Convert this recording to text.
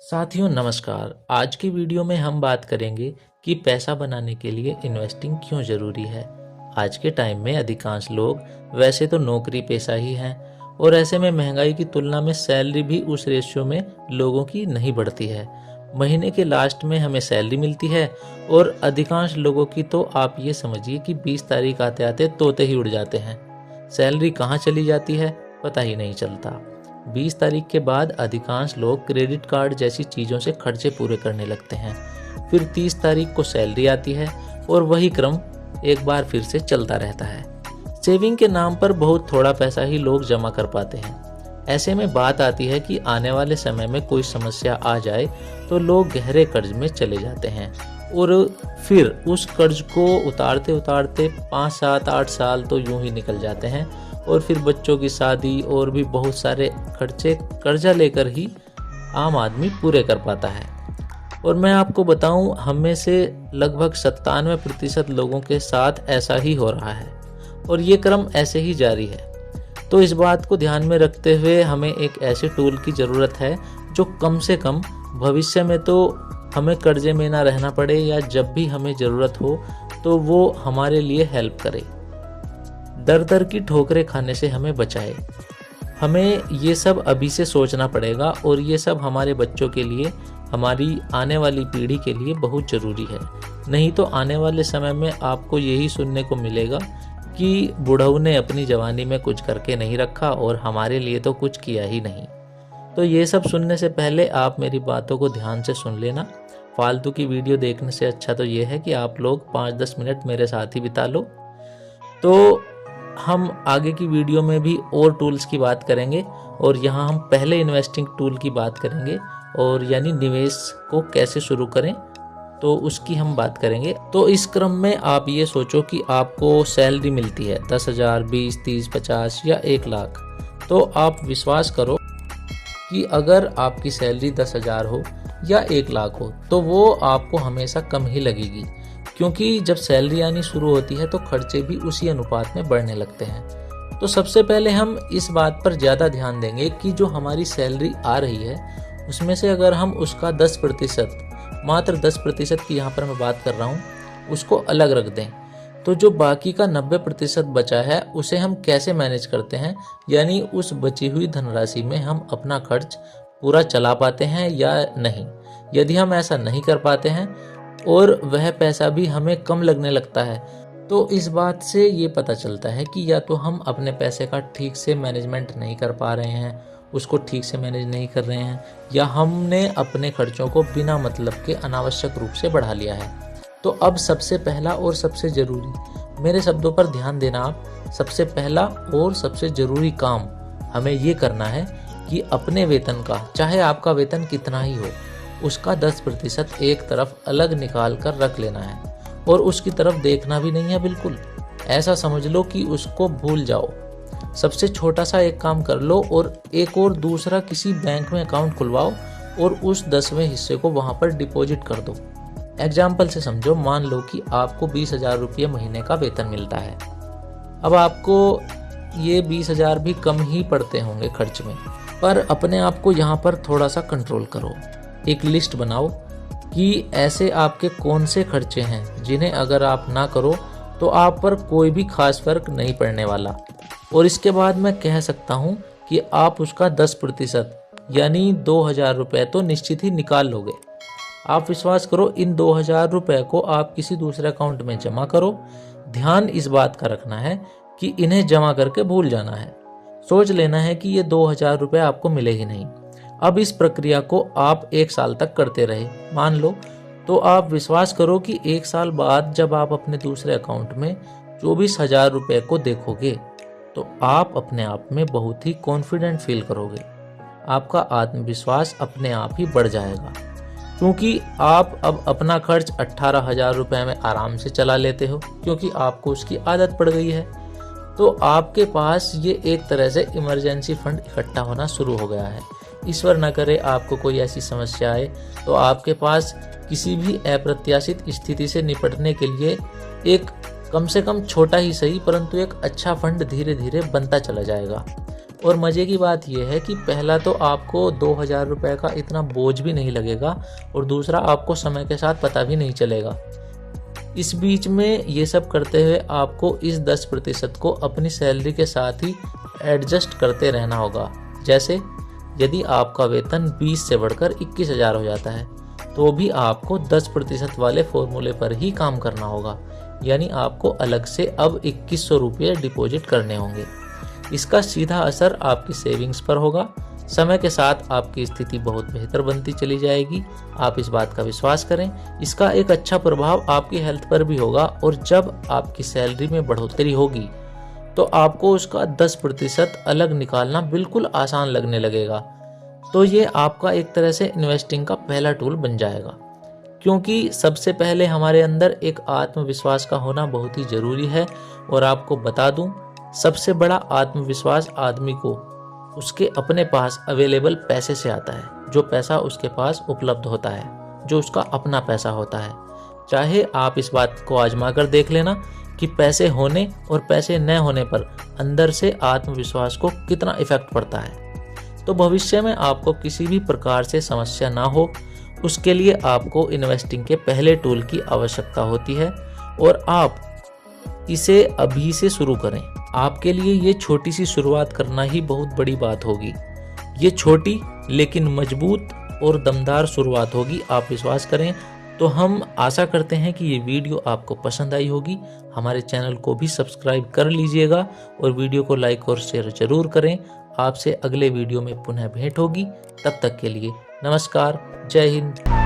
साथियों नमस्कार। आज की वीडियो में हम बात करेंगे कि पैसा बनाने के लिए इन्वेस्टिंग क्यों ज़रूरी है। आज के टाइम में अधिकांश लोग वैसे तो नौकरी पेशा ही हैं और ऐसे में महंगाई की तुलना में सैलरी भी उस रेशियो में लोगों की नहीं बढ़ती है। महीने के लास्ट में हमें सैलरी मिलती है और अधिकांश लोगों की तो आप ये समझिए कि 20 तारीख आते आते तोते ही उड़ जाते हैं। सैलरी कहाँ चली जाती है पता ही नहीं चलता। 20 तारीख के बाद अधिकांश लोग क्रेडिट कार्ड जैसी चीज़ों से खर्चे पूरे करने लगते हैं। फिर 30 तारीख को सैलरी आती है और वही क्रम एक बार फिर से चलता रहता है। सेविंग के नाम पर बहुत थोड़ा पैसा ही लोग जमा कर पाते हैं। ऐसे में बात आती है कि आने वाले समय में कोई समस्या आ जाए तो लोग गहरे कर्ज में चले जाते हैं और फिर उस कर्ज को उतारते उतारते 5, 7, 8 साल तो यूं ही निकल जाते हैं और फिर बच्चों की शादी और भी बहुत सारे खर्चे कर्जा लेकर ही आम आदमी पूरे कर पाता है। और मैं आपको बताऊं, हम में से लगभग 97% लोगों के साथ ऐसा ही हो रहा है और ये क्रम ऐसे ही जारी है। तो इस बात को ध्यान में रखते हुए हमें एक ऐसे टूल की ज़रूरत है जो कम से कम भविष्य में तो हमें कर्जे में ना रहना पड़े या जब भी हमें ज़रूरत हो तो वो हमारे लिए हेल्प करे, दर दर की ठोकरें खाने से हमें बचाए। हमें ये सब अभी से सोचना पड़ेगा और ये सब हमारे बच्चों के लिए, हमारी आने वाली पीढ़ी के लिए बहुत ज़रूरी है। नहीं तो आने वाले समय में आपको यही सुनने को मिलेगा कि बुढ़ऊ ने अपनी जवानी में कुछ करके नहीं रखा और हमारे लिए तो कुछ किया ही नहीं। तो ये सब सुनने से पहले आप मेरी बातों को ध्यान से सुन लेना। फालतू की वीडियो देखने से अच्छा तो ये है कि आप लोग 5-10 मिनट मेरे साथ ही बिता लो। तो हम आगे की वीडियो में भी और टूल्स की बात करेंगे और यहाँ हम पहले इन्वेस्टिंग टूल की बात करेंगे और यानी निवेश को कैसे शुरू करें तो उसकी हम बात करेंगे। तो इस क्रम में आप ये सोचो कि आपको सैलरी मिलती है 10,000, 20, 30, 50 या 1 लाख। तो आप विश्वास करो कि अगर आपकी सैलरी 10,000 हो या 1 लाख हो तो वो आपको हमेशा कम ही लगेगी, क्योंकि जब सैलरी आनी शुरू होती है तो खर्चे भी उसी अनुपात में बढ़ने लगते हैं। तो सबसे पहले हम इस बात पर ज़्यादा ध्यान देंगे कि जो हमारी सैलरी आ रही है उसमें से अगर हम उसका 10%, मात्र 10% की यहाँ पर मैं बात कर रहा हूँ, उसको अलग रख दें तो जो बाकी का 90% बचा है उसे हम कैसे मैनेज करते हैं, यानी उस बची हुई धनराशि में हम अपना खर्च पूरा चला पाते हैं या नहीं। यदि हम ऐसा नहीं कर पाते हैं और वह पैसा भी हमें कम लगने लगता है तो इस बात से ये पता चलता है कि या तो हम अपने पैसे का ठीक से मैनेजमेंट नहीं कर पा रहे हैं, उसको ठीक से मैनेज नहीं कर रहे हैं, या हमने अपने खर्चों को बिना मतलब के अनावश्यक रूप से बढ़ा लिया है। तो अब सबसे पहला और सबसे ज़रूरी, मेरे शब्दों पर ध्यान देना आप, सबसे पहला और सबसे ज़रूरी काम हमें ये करना है कि अपने वेतन का, चाहे आपका वेतन कितना ही हो, उसका 10% एक तरफ अलग निकाल कर रख लेना है और उसकी तरफ देखना भी नहीं है बिल्कुल। ऐसा समझ लो कि उसको भूल जाओ। सबसे छोटा सा एक काम कर लो और एक और दूसरा किसी बैंक में अकाउंट खुलवाओ और उस 10वें हिस्से को वहाँ पर डिपॉजिट कर दो। एग्जाम्पल से समझो, मान लो कि आपको 20,000 रुपये महीने का वेतन मिलता है। अब आपको ये 20,000 भी कम ही पड़ते होंगे खर्च में, पर अपने आप को यहाँ पर थोड़ा सा कंट्रोल करो। एक लिस्ट बनाओ कि ऐसे आपके कौन से खर्चे हैं जिन्हें अगर आप ना करो तो आप पर कोई भी खास फर्क नहीं पड़ने वाला। और इसके बाद मैं कह सकता हूँ कि आप उसका 10% यानी 2,000 रुपये तो निश्चित ही निकाल लोगे। आप विश्वास करो, इन 2,000 रुपये को आप किसी दूसरे अकाउंट में जमा करो। ध्यान इस बात का रखना है कि इन्हें जमा करके भूल जाना है। सोच लेना है कि ये 2,000 रुपये आपको मिले ही नहीं। अब इस प्रक्रिया को आप 1 साल तक करते रहे मान लो, तो आप विश्वास करो कि 1 साल बाद जब आप अपने दूसरे अकाउंट में 24,000 रुपये को देखोगे तो आप अपने आप में बहुत ही कॉन्फिडेंट फील करोगे। आपका आत्मविश्वास अपने आप ही बढ़ जाएगा, क्योंकि आप अब अपना खर्च 18,000 रुपये में आराम से चला लेते हो, क्योंकि आपको उसकी आदत पड़ गई है। तो आपके पास ये एक तरह से इमरजेंसी फंड इकट्ठा होना शुरू हो गया है। ईश्वर न करे आपको कोई ऐसी समस्या आए तो आपके पास किसी भी अप्रत्याशित स्थिति से निपटने के लिए एक कम से कम छोटा ही सही परंतु एक अच्छा फंड धीरे धीरे बनता चला जाएगा। और मज़े की बात यह है कि पहला तो आपको 2000 रुपये का इतना बोझ भी नहीं लगेगा और दूसरा आपको समय के साथ पता भी नहीं चलेगा। इस बीच में ये सब करते हुए आपको इस 10% को अपनी सैलरी के साथ ही एडजस्ट करते रहना होगा। जैसे यदि आपका वेतन 20 से बढ़कर 21,000 हो जाता है तो भी आपको 10% वाले फॉर्मूले पर ही काम करना होगा, यानी आपको अलग से अब 2100 रुपये डिपॉजिट करने होंगे। इसका सीधा असर आपकी सेविंग्स पर होगा। समय के साथ आपकी स्थिति बहुत बेहतर बनती चली जाएगी, आप इस बात का विश्वास करें। इसका एक अच्छा प्रभाव आपकी हेल्थ पर भी होगा और जब आपकी सैलरी में बढ़ोतरी होगी तो आपको उसका 10% अलग निकालना बिल्कुल आसान लगने लगेगा। तो ये आपका एक तरह से इन्वेस्टिंग का पहला टूल बन जाएगा, क्योंकि सबसे पहले हमारे अंदर एक आत्मविश्वास का होना बहुत ही ज़रूरी है। और आपको बता दूं, सबसे बड़ा आत्मविश्वास आदमी को उसके अपने पास अवेलेबल पैसे से आता है, जो पैसा उसके पास उपलब्ध होता है, जो उसका अपना पैसा होता है। चाहे आप इस बात को आजमा कर देख लेना कि पैसे होने और पैसे न होने पर अंदर से आत्मविश्वास को कितना इफेक्ट पड़ता है। तो भविष्य में आपको किसी भी प्रकार से समस्या ना हो, उसके लिए आपको इन्वेस्टिंग के पहले टूल की आवश्यकता होती है और आप इसे अभी से शुरू करें। आपके लिए ये छोटी सी शुरुआत करना ही बहुत बड़ी बात होगी। ये छोटी लेकिन मजबूत और दमदार शुरुआत होगी, आप विश्वास करें। तो हम आशा करते हैं कि ये वीडियो आपको पसंद आई होगी। हमारे चैनल को भी सब्सक्राइब कर लीजिएगा और वीडियो को लाइक और शेयर जरूर करें। आपसे अगले वीडियो में पुनः भेंट होगी। तब तक के लिए नमस्कार, जय हिंद।